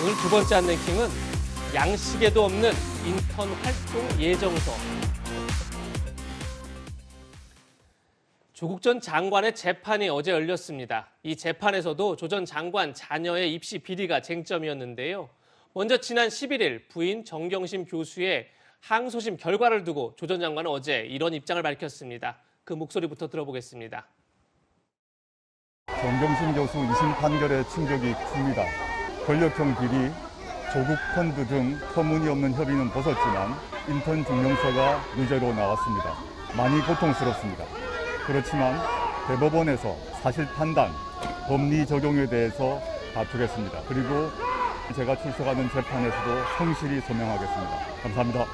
오늘 두 번째 안랭킹은 양식에도 없는 인턴 활동 예정서. 조국 전 장관의 재판이 어제 열렸습니다. 이 재판에서도 조 전 장관 자녀의 입시 비리가 쟁점이었는데요. 먼저 지난 11일 부인 정경심 교수의 항소심 결과를 두고 조 전 장관은 어제 이런 입장을 밝혔습니다. 그 목소리부터 들어보겠습니다. 정경심 교수 2심 판결의 충격이 큽니다. 권력형 비리, 조국 펀드 등 터무니없는 협의는 벗었지만 인턴 증명서가 유죄로 나왔습니다. 많이 고통스럽습니다. 그렇지만 대법원에서 사실 판단, 법리 적용에 대해서 다투겠습니다. 그리고 제가 출석하는 재판에서도 성실히 소명하겠습니다. 감사합니다.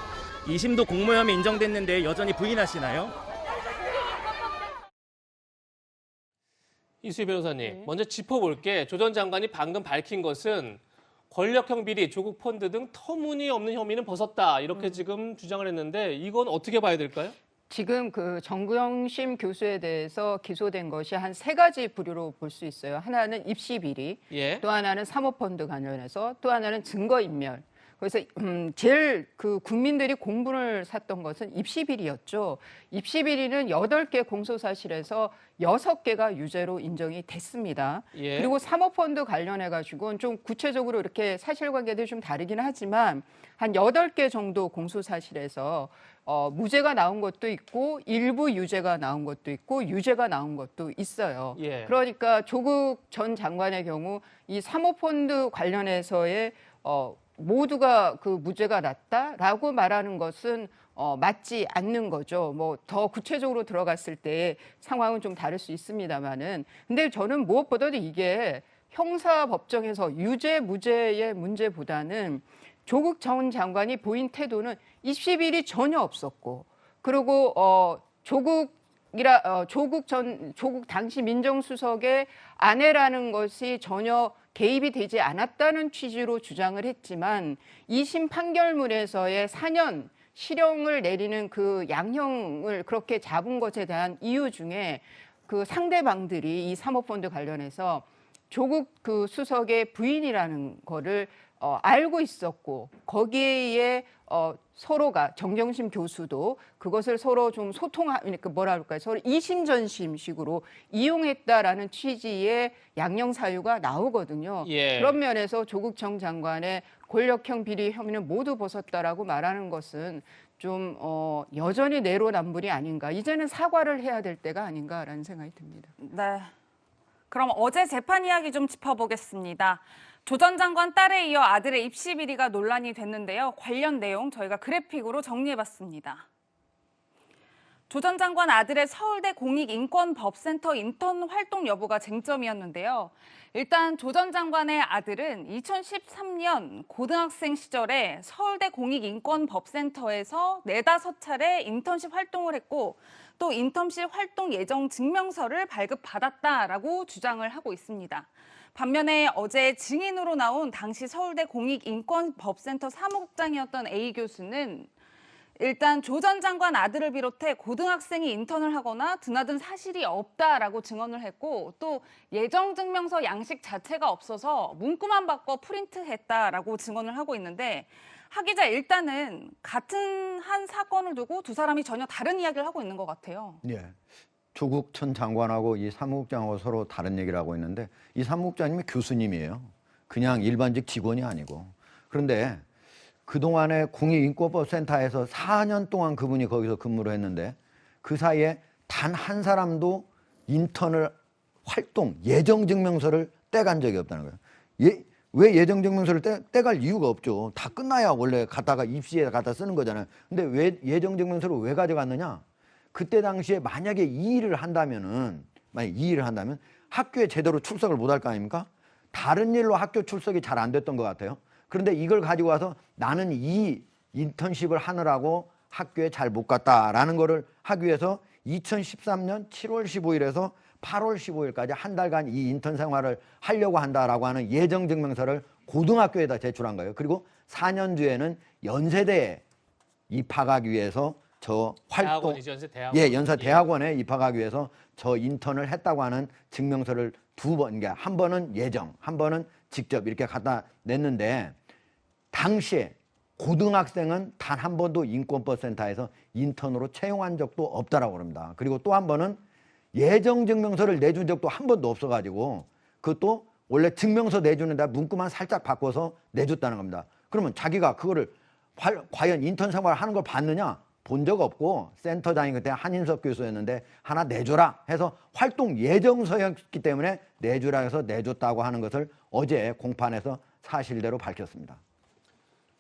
2심도 공모혐의 인정됐는데 여전히 부인하시나요? 이수희 변호사님, 먼저 짚어볼게. 조 전 장관이 방금 밝힌 것은 권력형 비리, 조국 펀드 등 터무니없는 혐의는 벗었다. 이렇게 지금 주장을 했는데 이건 어떻게 봐야 될까요? 지금 그 정경심 교수에 대해서 기소된 것이 한 세 가지 부류로 볼 수 있어요. 하나는 입시 비리, 또 하나는 사모펀드 관련해서, 또 하나는 증거인멸. 그래서 제일 그 국민들이 공분을 샀던 것은 입시 비리였죠. 입시 비리는 8개 공소사실에서 6개가 유죄로 인정이 됐습니다. 그리고 사모펀드 관련해 가지고는 좀 구체적으로 이렇게 사실관계들이 좀 다르긴 하지만 한 8개 정도 공소사실에서 무죄가 나온 것도 있고 일부 유죄가 나온 것도 있고 유죄가 나온 것도 있어요. 그러니까 조국 전 장관의 경우 이 사모펀드 관련해서의 모두가 그 무죄가 났다라고 말하는 것은 맞지 않는 거죠. 뭐 더 구체적으로 들어갔을 때 상황은 좀 다를 수 있습니다만은. 근데 저는 무엇보다도 이게 형사법정에서 유죄 무죄의 문제보다는 조국 전 장관이 보인 태도는 입시 비리 전혀 없었고, 그리고 조국 당시 민정수석의 아내라는 것이 전혀 개입이 되지 않았다는 취지로 주장을 했지만 2심 판결문에서의 4년 실형을 내리는 그 양형을 그렇게 잡은 것에 대한 이유 중에 그 상대방들이 이 사모펀드 관련해서 조국 그 수석의 부인이라는 거를 알고 있었고, 거기에 서로가 정경심 교수도 그것을 서로 좀 그러니까 뭐라 그럴까요? 서로 이심전심식으로 이용했다라는 취지의 양형 사유가 나오거든요. 그런 면에서 조국 전 장관의 권력형 비리 혐의는 모두 벗었다라고 말하는 것은 좀 여전히 내로남불이 아닌가. 이제는 사과를 해야 될 때가 아닌가라는 생각이 듭니다. 네. 그럼 어제 재판 이야기 좀 짚어보겠습니다. 조 전 장관 딸에 이어 아들의 입시 비리가 논란이 됐는데요. 관련 내용 저희가 그래픽으로 정리해봤습니다. 조 전 장관 아들의 서울대 공익인권법센터 인턴 활동 여부가 쟁점이었는데요. 일단 조 전 장관의 아들은 2013년 고등학생 시절에 서울대 공익인권법센터에서 4~5차례 인턴십 활동을 했고, 또 인턴십 활동 예정 증명서를 발급받았다라고 주장을 하고 있습니다. 반면에 어제 증인으로 나온 당시 서울대 공익인권법센터 사무국장이었던 A 교수는 일단 조 전 장관 아들을 비롯해 고등학생이 인턴을 하거나 드나든 사실이 없다라고 증언을 했고, 또 예정증명서 양식 자체가 없어서 문구만 바꿔 프린트했다라고 증언을 하고 있는데, 하 기자, 일단은 같은 한 사건을 두고 두 사람이 전혀 다른 이야기를 하고 있는 것 같아요. 조국 전 장관하고 이 사무국장하고 서로 다른 얘기를 하고 있는데, 이 사무국장님이 교수님이에요. 그냥 일반직 직원이 아니고. 그런데 그동안에 공익인권법센터에서 4년 동안 그분이 거기서 근무를 했는데 그 사이에 단 한 사람도 인턴을 예정증명서를 떼간 적이 없다는 거예요. 왜 예정증명서를 떼갈 이유가 없죠. 다 끝나야 원래 갖다가 입시에 갖다 쓰는 거잖아요. 근데 왜 예정증명서를 왜 가져갔느냐? 그때 당시에 만약에 이 일을 한다면 학교에 제대로 출석을 못 할 거 아닙니까? 다른 일로 학교 출석이 잘 안 됐던 것 같아요. 그런데 이걸 가지고 와서 나는 이 인턴십을 하느라고 학교에 잘 못 갔다라는 거를 하기 위해서 2013년 7월 15일에서 8월 15일까지 한 달간 이 인턴 생활을 하려고 한다라고 하는 예정증명서를 고등학교에다 제출한 거예요. 그리고 4년 뒤에는 연세대에 입학하기 위해서 저 활동, 연세대학원에 입학하기 위해서 저 인턴을 했다고 하는 증명서를 두 번, 그러니까 한 번은 예정, 한 번은 직접 이렇게 갖다 냈는데 당시에 고등학생은 단 한 번도 인권법 센터에서 인턴으로 채용한 적도 없다라고 합니다. 그리고 또 한 번은 예정증명서를 내준 적도 한 번도 없어가지고 그것도 원래 증명서 내주는데 문구만 살짝 바꿔서 내줬다는 겁니다. 그러면 자기가 그거를 과연 인턴 생활을 하는 걸 봤느냐? 본 적 없고 센터장이 그때 한인석 교수였는데 하나 내줘라 해서 활동 예정서였기 때문에 내주라 해서 내줬다고 하는 것을 어제 공판에서 사실대로 밝혔습니다.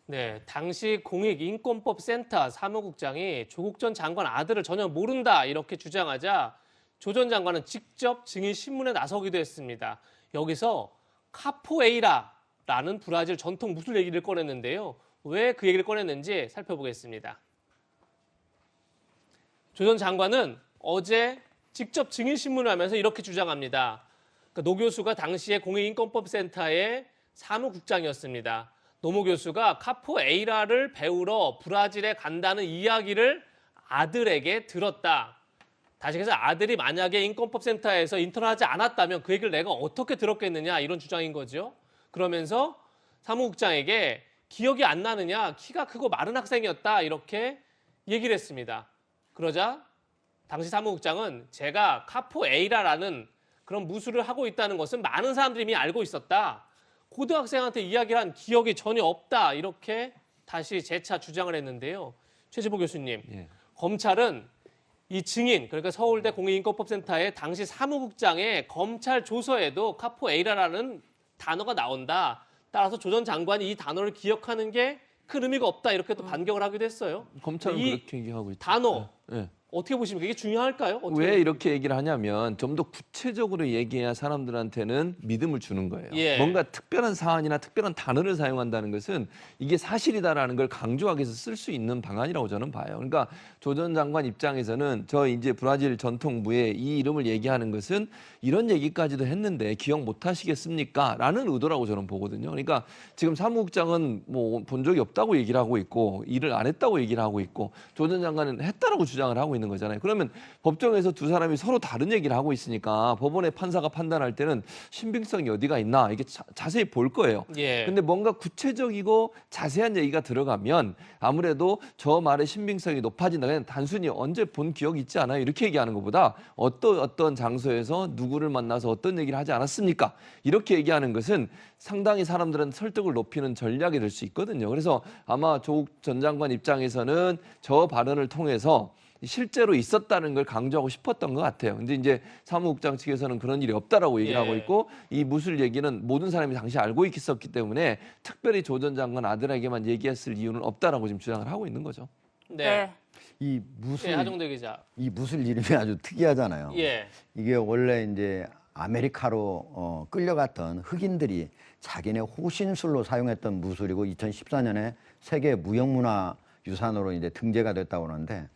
네, 당시 공익인권법센터 사무국장이 조국 전 장관 아들을 전혀 모른다 이렇게 주장하자 조 전 장관은 직접 증인 신문에 나서기도 했습니다. 여기서 카포에이라라는 브라질 전통 무술 얘기를 꺼냈는데요. 왜 그 얘기를 꺼냈는지 살펴보겠습니다. 조 전 장관은 어제 직접 증인 신문을 하면서 이렇게 주장합니다. 그러니까 노 교수가 당시에 공익인권법센터의 사무국장이었습니다. 노모 교수가 카포에이라를 배우러 브라질에 간다는 이야기를 아들에게 들었다. 다시 해서 아들이 만약에 인권법센터에서 인턴하지 않았다면 그 얘기를 내가 어떻게 들었겠느냐 이런 주장인 거죠. 그러면서 사무국장에게 기억이 안 나느냐, 키가 크고 마른 학생이었다 이렇게 얘기를 했습니다. 그러자 당시 사무국장은 제가 카포에이라라는 그런 무술을 하고 있다는 것은 많은 사람들이 이미 알고 있었다. 고등학생한테 이야기를 한 기억이 전혀 없다. 이렇게 다시 재차 주장을 했는데요. 최지보 교수님, 예. 검찰은 이 증인, 그러니까 서울대 공익인권법센터의 당시 사무국장의 검찰 조서에도 카포에이라라는 단어가 나온다. 따라서 조 전 장관이 이 단어를 기억하는 게 큰 의미가 없다. 이렇게 또 반격을 하기도 했어요. 검찰은 이 그렇게 얘기하고 있죠. 단어, 네. 어떻게 보십니까? 이게 중요할까요? 어떻게 왜 이렇게 얘기를 하냐면 좀 더 구체적으로 얘기해야 사람들한테는 믿음을 주는 거예요. 예. 뭔가 특별한 사안이나 특별한 단어를 사용한다는 것은 이게 사실이다라는 걸 강조하기 위해서 쓸 수 있는 방안이라고 저는 봐요. 그러니까 조 전 장관 입장에서는 저 이제 브라질 전통부에 이 이름을 얘기하는 것은 이런 얘기까지도 했는데 기억 못 하시겠습니까? 라는 의도라고 저는 보거든요. 그러니까 지금 사무국장은 뭐 본 적이 없다고 얘기를 하고 있고 일을 안 했다고 얘기를 하고 있고 조 전 장관은 했다라고 주장을 하고 있는 거잖아요. 그러면 법정에서 두 사람이 서로 다른 얘기를 하고 있으니까 법원의 판사가 판단할 때는 신빙성이 어디가 있나 이게 자세히 볼 거예요. 예. 근데 뭔가 구체적이고 자세한 얘기가 들어가면 아무래도 저 말의 신빙성이 높아진다. 그냥 단순히 언제 본 기억이 있지 않아요? 이렇게 얘기하는 것보다 어떤 장소에서 누구를 만나서 어떤 얘기를 하지 않았습니까? 이렇게 얘기하는 것은 상당히 사람들은 설득을 높이는 전략이 될 수 있거든요. 그래서 아마 조국 전 장관 입장에서는 저 발언을 통해서 실제로 있었다는 걸 강조하고 싶었던 것 같아요. 근데 이제 사무국장 측에서는 그런 일이 없다라고 얘기를 하고 있고 이 무술 얘기는 모든 사람이 당시 알고 있었기 때문에 특별히 조 전 장관 아들에게만 얘기했을 이유는 없다라고 지금 주장을 하고 있는 거죠. 네. 이 무술, 네, 하정대 기자. 이 무술 이름이 아주 특이하잖아요. 예. 이게 원래 이제 아메리카로 끌려갔던 흑인들이 자기네 호신술로 사용했던 무술이고 2014년에 세계 무형문화유산으로 이제 등재가 됐다고 하는데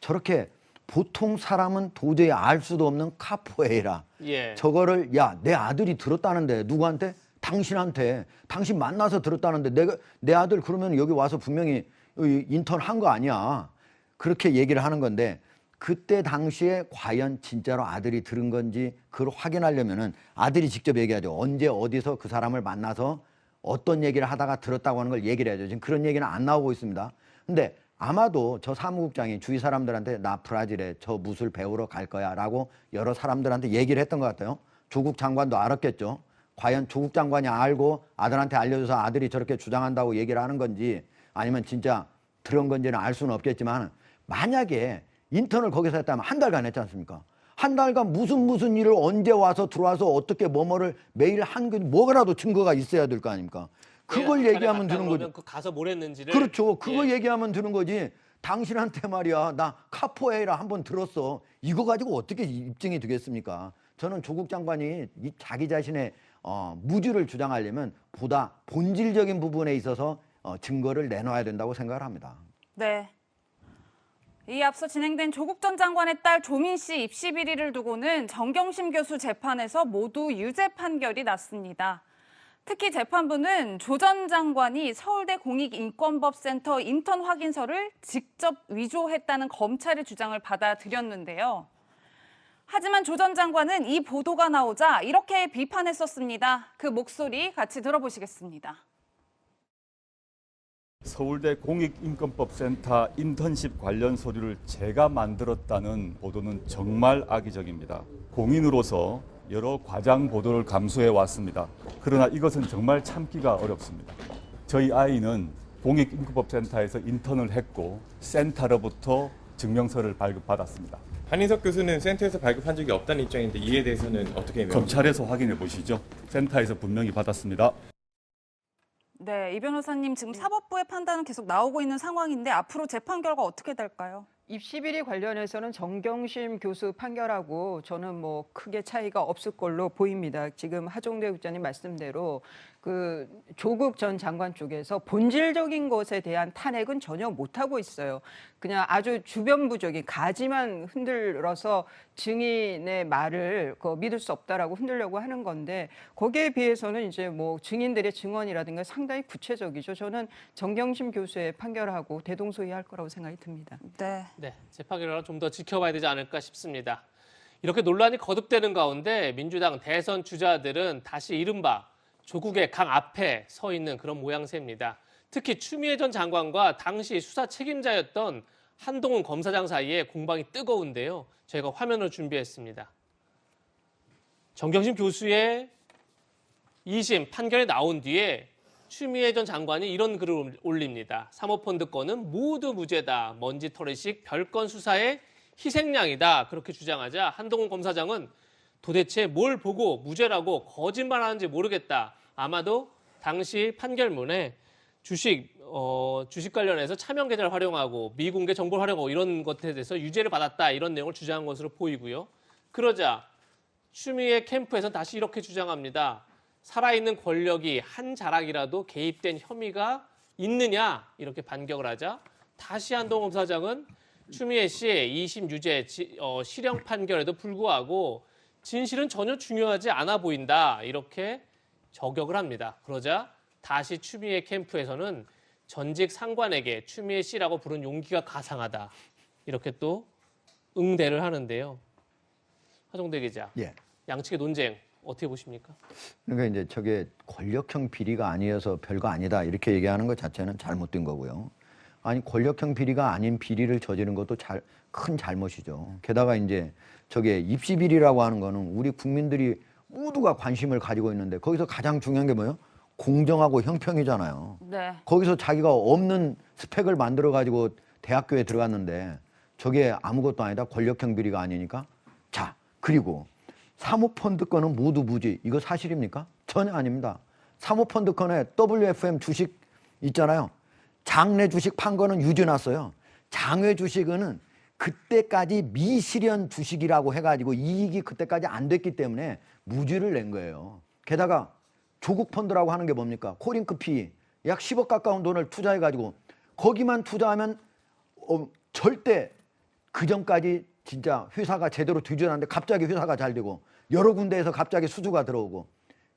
저렇게 보통 사람은 도저히 알 수도 없는 카포에이라 예. 저거를 야, 내 아들이 들었다는데 누구한테? 당신한테. 당신 만나서 들었다는데 내 아들 그러면 여기 와서 분명히 인턴 한 거 아니야. 그렇게 얘기를 하는 건데 그때 당시에 과연 진짜로 아들이 들은 건지 그걸 확인하려면은 아들이 직접 얘기하죠. 언제 어디서 그 사람을 만나서 어떤 얘기를 하다가 들었다고 하는 걸 얘기를 해야죠. 지금 그런 얘기는 안 나오고 있습니다. 근데 아마도 저 사무국장이 주위 사람들한테 나 브라질에 저 무술 배우러 갈 거야 라고 여러 사람들한테 얘기를 했던 것 같아요. 조국 장관도 알았겠죠. 과연 조국 장관이 알고 아들한테 알려줘서 아들이 저렇게 주장한다고 얘기를 하는 건지 아니면 진짜 들은 건지는 알 수는 없겠지만 만약에 인턴을 거기서 했다면 한 달간 했지 않습니까? 한 달간 무슨 일을 언제 와서 들어와서 어떻게 뭐뭐를 매일 한 게 뭐라도 증거가 있어야 될 거 아닙니까? 그걸 얘기하면 되는 거죠. 그 가서 뭘 했는지를. 그렇죠. 그거 얘기하면 되는 거지. 당신한테 말이야. 나 카포에이라 한번 들었어. 이거 가지고 어떻게 입증이 되겠습니까? 저는 조국 장관이 자기 자신의 무죄를 주장하려면 보다 본질적인 부분에 있어서 증거를 내놔야 된다고 생각을 합니다. 네. 이 앞서 진행된 조국 전 장관의 딸 조민 씨 입시 비리를 두고는 정경심 교수 재판에서 모두 유죄 판결이 났습니다. 특히 재판부는 조 전 장관이 서울대 공익인권법센터 인턴 확인서를 직접 위조했다는 검찰의 주장을 받아들였는데요. 하지만 조 전 장관은 이 보도가 나오자 이렇게 비판했었습니다. 그 목소리 같이 들어보시겠습니다. 서울대 공익인권법센터 인턴십 관련 서류를 제가 만들었다는 보도는 정말 악의적입니다. 공인으로서 여러 과장 보도를 감수해 왔습니다. 그러나 이것은 정말 참기가 어렵습니다. 저희 아이는 공익인권법센터에서 인턴을 했고 센터로부터 증명서를 발급받았습니다. 한인석 교수는 센터에서 발급한 적이 없다는 입장인데 이에 대해서는 어떻게 검찰에서 확인해 보시죠. 센터에서 분명히 받았습니다. 네, 이 변호사님 지금 사법부의 판단은 계속 나오고 있는 상황인데 앞으로 재판 결과 어떻게 될까요? 입시 비리 관련해서는 정경심 교수 판결하고 저는 뭐 크게 차이가 없을 걸로 보입니다. 지금 하종대 국장님 말씀대로 그 조국 전 장관 쪽에서 본질적인 것에 대한 탄핵은 전혀 못하고 있어요. 그냥 아주 주변부적인 가지만 흔들어서 증인의 말을 믿을 수 없다라고 흔들려고 하는 건데 거기에 비해서는 이제 뭐 증인들의 증언이라든가 상당히 구체적이죠. 저는 정경심 교수의 판결하고 대동소이할 거라고 생각이 듭니다. 네. 재판 결과를 좀 더 지켜봐야 되지 않을까 싶습니다. 이렇게 논란이 거듭되는 가운데 민주당 대선 주자들은 다시 이른바 조국의 강 앞에 서 있는 그런 모양새입니다. 특히 추미애 전 장관과 당시 수사 책임자였던 한동훈 검사장 사이에 공방이 뜨거운데요. 저희가 화면을 준비했습니다. 정경심 교수의 2심 판결이 나온 뒤에 추미애 전 장관이 이런 글을 올립니다. 사모펀드 건은 모두 무죄다. 먼지털이식 별건 수사의 희생양이다. 그렇게 주장하자 한동훈 검사장은 도대체 뭘 보고 무죄라고 거짓말하는지 모르겠다. 아마도 당시 판결문에 주식 관련해서 차명 계좌를 활용하고 미공개 정보를 활용하고 이런 것에 대해서 유죄를 받았다. 이런 내용을 주장한 것으로 보이고요. 그러자 추미애 캠프에서는 다시 이렇게 주장합니다. 살아있는 권력이 한 자락이라도 개입된 혐의가 있느냐 이렇게 반격을 하자 다시 한동훈 검사장은 추미애 씨의 2심 유죄 실형 판결에도 불구하고 진실은 전혀 중요하지 않아 보인다 이렇게 저격을 합니다. 그러자 다시 추미애 캠프에서는 전직 상관에게 추미애 씨라고 부른 용기가 가상하다 이렇게 또 응대를 하는데요. 하종대 기자, 예. 양측의 논쟁 어떻게 보십니까? 그러니까 이제 저게 권력형 비리가 아니어서 별거 아니다 이렇게 얘기하는 것 자체는 잘못된 거고요. 아니 권력형 비리가 아닌 비리를 저지른 것도 큰 잘못이죠. 게다가 이제 저게 입시 비리라고 하는 거는 우리 국민들이 모두가 관심을 가지고 있는데 거기서 가장 중요한 게 뭐예요? 공정하고 형평이잖아요. 네. 거기서 자기가 없는 스펙을 만들어 가지고 대학교에 들어갔는데 저게 아무것도 아니다. 권력형 비리가 아니니까. 자, 그리고 사모펀드 건은 모두 무죄. 이거 사실입니까? 전혀 아닙니다. 사모펀드 건에 WFM 주식 있잖아요. 장내 주식 판 거는 유죄 났어요. 장외 주식은 그때까지 미실현 주식이라고 해가지고 이익이 그때까지 안 됐기 때문에 무죄를 낸 거예요. 게다가 조국 펀드라고 하는 게 뭡니까? 코링크피 약 10억 가까운 돈을 투자해가지고 거기만 투자하면 절대 그 전까지 진짜 회사가 제대로 뒤져놨는데 갑자기 회사가 잘 되고 여러 군데에서 갑자기 수주가 들어오고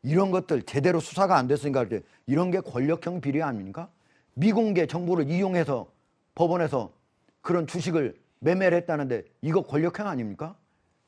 이런 것들 제대로 수사가 안 됐으니까 이런 게 권력형 비리 아닙니까? 미공개 정보를 이용해서 법원에서 그런 주식을 매매를 했다는데 이거 권력형 아닙니까?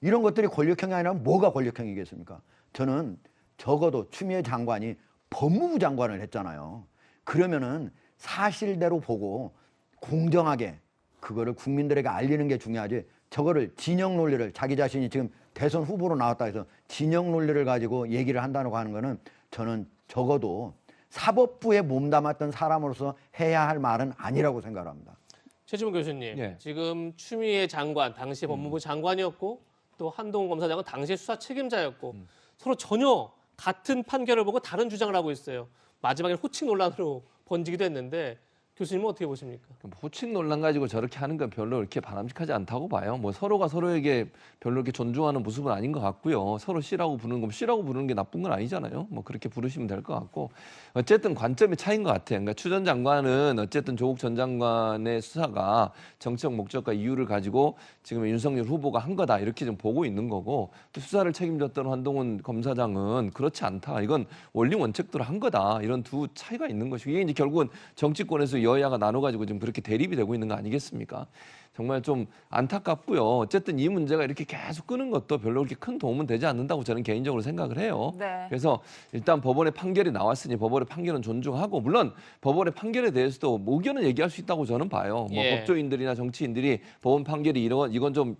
이런 것들이 권력형이 아니라면 뭐가 권력형이겠습니까? 저는 적어도 추미애 장관이 법무부 장관을 했잖아요. 그러면은 사실대로 보고 공정하게 그거를 국민들에게 알리는 게 중요하지 저거를 진영 논리를 자기 자신이 지금 대선 후보로 나왔다 해서 진영 논리를 가지고 얘기를 한다고 하는 거는 저는 적어도 사법부에 몸담았던 사람으로서 해야 할 말은 아니라고 생각합니다. 최지문 교수님, 예. 지금 추미애 장관, 당시 법무부 장관이었고 또 한동훈 검사장은 당시 수사 책임자였고 서로 전혀 같은 판결을 보고 다른 주장을 하고 있어요. 마지막에 호칭 논란으로 번지기도 했는데 교수님은 어떻게 보십니까? 호칭 논란 가지고 저렇게 하는 건 별로 이렇게 바람직하지 않다고 봐요. 뭐 서로가 서로에게 별로 이렇게 존중하는 모습은 아닌 것 같고요. 서로 씨라고 부르는 거 씨라고 부르는 게 나쁜 건 아니잖아요. 뭐 그렇게 부르시면 될 것 같고 어쨌든 관점의 차이인 것 같아요. 그러니까 추 전 장관은 어쨌든 조국 전 장관의 수사가 정치적 목적과 이유를 가지고 지금 윤석열 후보가 한 거다 이렇게 좀 보고 있는 거고 또 수사를 책임졌던 한동훈 검사장은 그렇지 않다. 이건 원리 원칙대로 한 거다. 이런 두 차이가 있는 것이고 이게 이제 결국은 정치권에서 여야가 나눠가지고 지금 그렇게 대립이 되고 있는 거 아니겠습니까? 정말 좀 안타깝고요. 어쨌든 이 문제가 이렇게 계속 끄는 것도 별로 그렇게 큰 도움은 되지 않는다고 저는 개인적으로 생각을 해요. 네. 그래서 일단 법원의 판결이 나왔으니 법원의 판결은 존중하고 물론 법원의 판결에 대해서도 의견을 얘기할 수 있다고 저는 봐요. 뭐 예. 법조인들이나 정치인들이 법원 판결이 이건 좀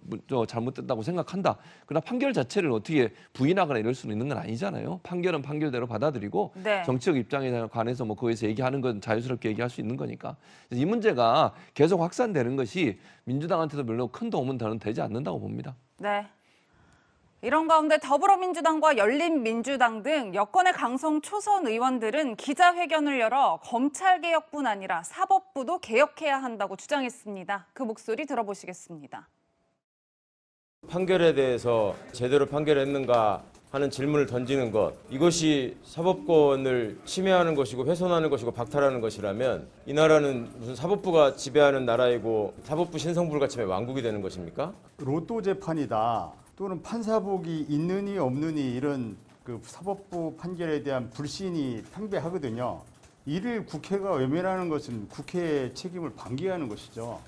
잘못됐다고 생각한다. 그러나 판결 자체를 어떻게 부인하거나 이럴 수는 있는 건 아니잖아요. 판결은 판결대로 받아들이고 네. 정치적 입장에 관해서 뭐 거기서 얘기하는 건 자유스럽게 얘기할 수 있는 거니까. 그래서 이 문제가 계속 확산되는 것이 민주당한테도 별로 큰 도움은 저는 되지 않는다고 봅니다. 네. 이런 가운데 더불어민주당과 열린민주당 등 여권의 강성 초선 의원들은 기자회견을 열어 검찰개혁뿐 아니라 사법부도 개혁해야 한다고 주장했습니다. 그 목소리 들어보시겠습니다. 판결에 대해서 제대로 판결했는가 하는 질문을 던지는 것, 이것이 사법권을 침해하는 것이고 훼손하는 것이고 박탈하는 것이라면 이 나라는 무슨 사법부가 지배하는 나라이고 사법부 신성불가침의 왕국이 되는 것입니까? 로또 재판이다 또는 판사복이 있느니 없느니 이런 그 사법부 판결에 대한 불신이 팽배하거든요. 이를 국회가 외면하는 것은 국회의 책임을 방기하는 것이죠.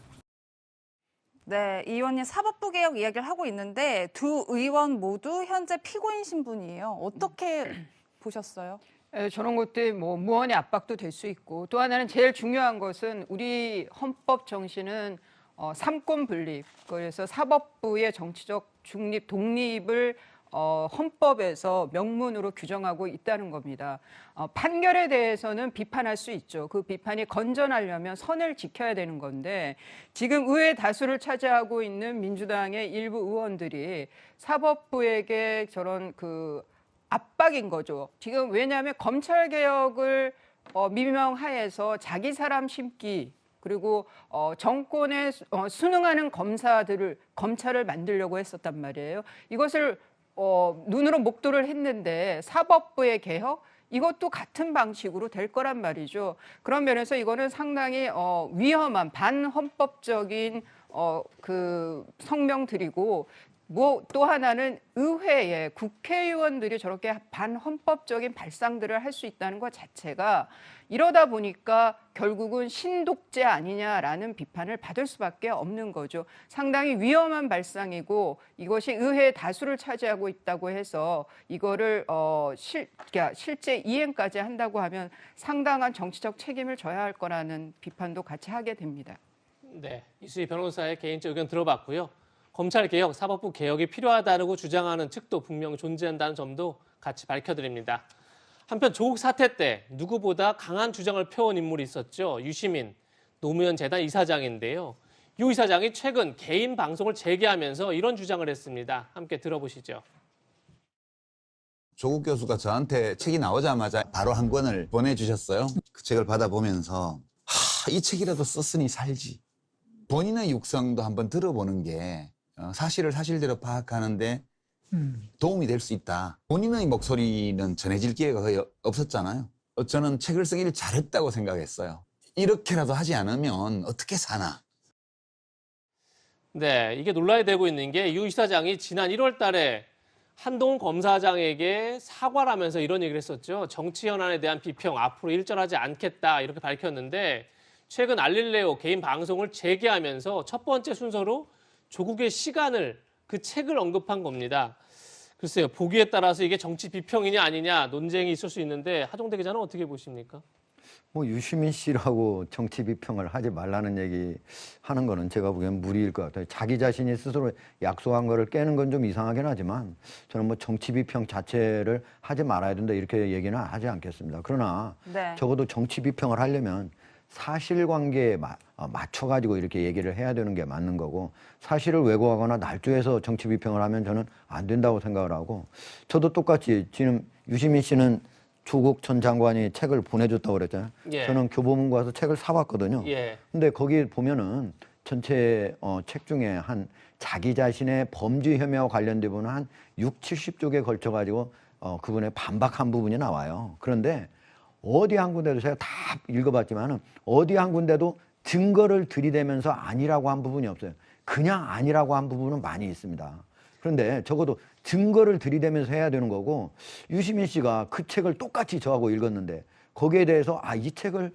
네, 이 의원님 사법부 개혁 이야기를 하고 있는데 두 의원 모두 현재 피고인 신분이에요. 어떻게 보셨어요? 저런 것들 뭐 무언의 압박도 될 수 있고 또 하나는 제일 중요한 것은 우리 헌법 정신은 삼권 분립, 그래서 사법부의 정치적 중립, 독립을 헌법에서 명문으로 규정하고 있다는 겁니다. 판결에 대해서는 비판할 수 있죠. 그 비판이 건전하려면 선을 지켜야 되는 건데 지금 의회 다수를 차지하고 있는 민주당의 일부 의원들이 사법부에게 저런 그 압박인 거죠. 지금 왜냐하면 검찰 개혁을 미명하에서 자기 사람 심기 그리고 정권에 순응하는 검찰을 만들려고 했었단 말이에요. 이것을 눈으로 목도를 했는데 사법부의 개혁 이것도 같은 방식으로 될 거란 말이죠. 그런 면에서 이거는 상당히 위험한 반헌법적인 그 성명들이고 뭐 또 하나는 의회에 국회의원들이 저렇게 반헌법적인 발상들을 할 수 있다는 것 자체가 이러다 보니까 결국은 신독재 아니냐라는 비판을 받을 수밖에 없는 거죠. 상당히 위험한 발상이고 이것이 의회 다수를 차지하고 있다고 해서 이거를 실제 이행까지 한다고 하면 상당한 정치적 책임을 져야 할 거라는 비판도 같이 하게 됩니다. 네, 이수희 변호사의 개인적 의견 들어봤고요. 검찰개혁, 사법부 개혁이 필요하다고 주장하는 측도 분명 존재한다는 점도 같이 밝혀드립니다. 한편 조국 사태 때 누구보다 강한 주장을 펴온 인물이 있었죠. 유시민 노무현 재단 이사장인데요. 유 이사장이 최근 개인 방송을 재개하면서 이런 주장을 했습니다. 함께 들어보시죠. 조국 교수가 저한테 책이 나오자마자 바로 한 권을 보내주셨어요. 그 책을 받아보면서 이 책이라도 썼으니 살지. 본인의 육성도 한번 들어보는 게 사실을 사실대로 파악하는데 도움이 될 수 있다. 본인의 목소리는 전해질 기회가 거의 없었잖아요. 저는 책을 쓰기를 잘했다고 생각했어요. 이렇게라도 하지 않으면 어떻게 사나. 네, 이게 논란이 되고 있는 게 유 이사장이 지난 1월 달에 한동훈 검사장에게 사과를 하면서 이런 얘기를 했었죠. 정치 현안에 대한 비평 앞으로 일절하지 않겠다 이렇게 밝혔는데 최근 알릴레오 개인 방송을 재개하면서 첫 번째 순서로 조국의 시간을 그 책을 언급한 겁니다. 글쎄요, 보기에 따라서 이게 정치 비평이냐 아니냐 논쟁이 있을 수 있는데 하종대 기자는 어떻게 보십니까? 뭐 유시민 씨라고 정치 비평을 하지 말라는 얘기 하는 거는 제가 보기엔 무리일 것 같아요. 자기 자신이 스스로 약속한 거를 깨는 건 좀 이상하긴 하지만 저는 뭐 정치 비평 자체를 하지 말아야 된다 이렇게 얘기는 하지 않겠습니다. 그러나 네. 적어도 정치 비평을 하려면 사실관계에 맞춰가지고 이렇게 얘기를 해야 되는 게 맞는 거고 사실을 왜곡하거나 날조해서 정치 비평을 하면 저는 안 된다고 생각을 하고 저도 똑같이 지금 유시민 씨는 조국 전 장관이 책을 보내줬다고 그랬잖아요. 예. 저는 교보문고 가서 책을 사봤거든요. 예. 근데 거기 보면은 전체 책 중에 한 자기 자신의 범죄 혐의와 관련된 부분은 한 60-70쪽에 걸쳐가지고 그분의 반박한 부분이 나와요. 그런데 어디 한 군데도 제가 다 읽어봤지만은 어디 한 군데도 증거를 들이대면서 아니라고 한 부분이 없어요. 그냥 아니라고 한 부분은 많이 있습니다. 그런데 적어도 증거를 들이대면서 해야 되는 거고 유시민 씨가 그 책을 똑같이 저하고 읽었는데 거기에 대해서 이 책을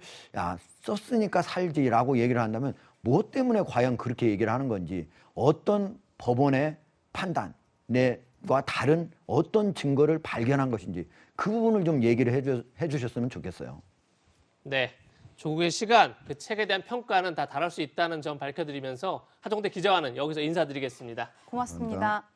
썼으니까 살지라고 얘기를 한다면 무엇 때문에 과연 그렇게 얘기를 하는 건지, 어떤 법원의 판단과 다른 어떤 증거를 발견한 것인지 그 부분을 좀 얘기를 해주셨으면 좋겠어요. 네, 조국의 시간, 그 책에 대한 평가는 다 다를 수 있다는 점 밝혀드리면서 하정대 기자와는 여기서 인사드리겠습니다. 고맙습니다. 감사합니다.